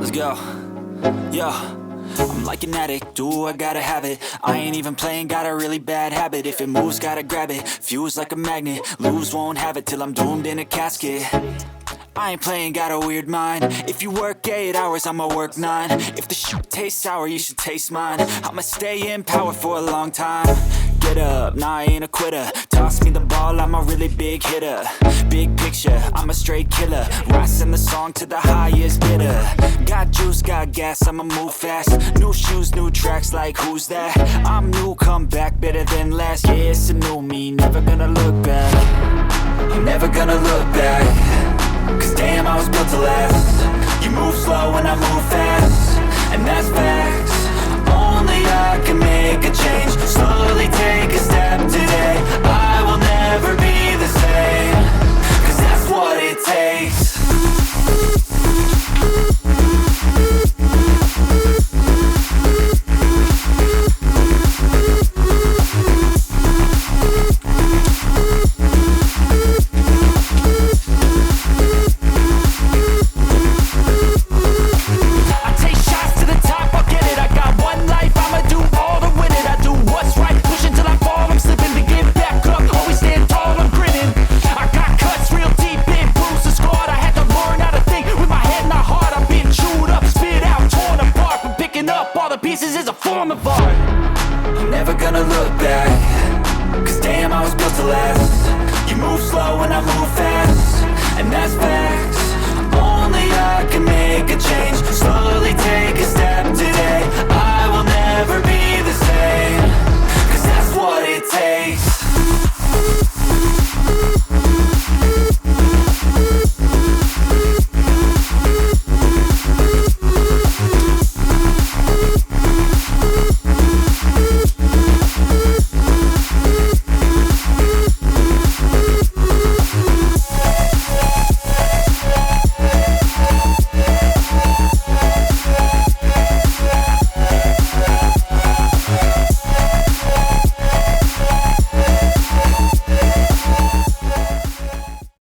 Let's go. Yo, I'm like an addict, do I gotta have it. I ain't even playing, got a really bad habit. If it moves, gotta grab it, fuse like a magnet. Lose, won't have it till I'm doomed in a casket. I ain't playing, got a weird mind. If you work 8 hours, I'ma work 9. If the shoot tastes sour, you should taste mine. I'ma stay in power for a long time. Get up, nah, I ain't a quitter. Toss me the ball, I'm a really big hitter. Big picture, I'm a straight killer. Rising the song to the highest bidder. Got juice, got gas, I'ma move fast. New shoes, new tracks, like who's that? I'm new, come back, better than last. Yeah, it's a new me, never gonna look back. I'm never gonna look back. Cause damn, I was built to last. You move slow and I move fast, and that's facts. Only I can make a change. Slowly take a step today. I will never be the same. Cause that's what it takes. Pieces is a form of art. I'm never gonna look back. Cause damn, I was built to last. You move slow and I move fast, and that's fast.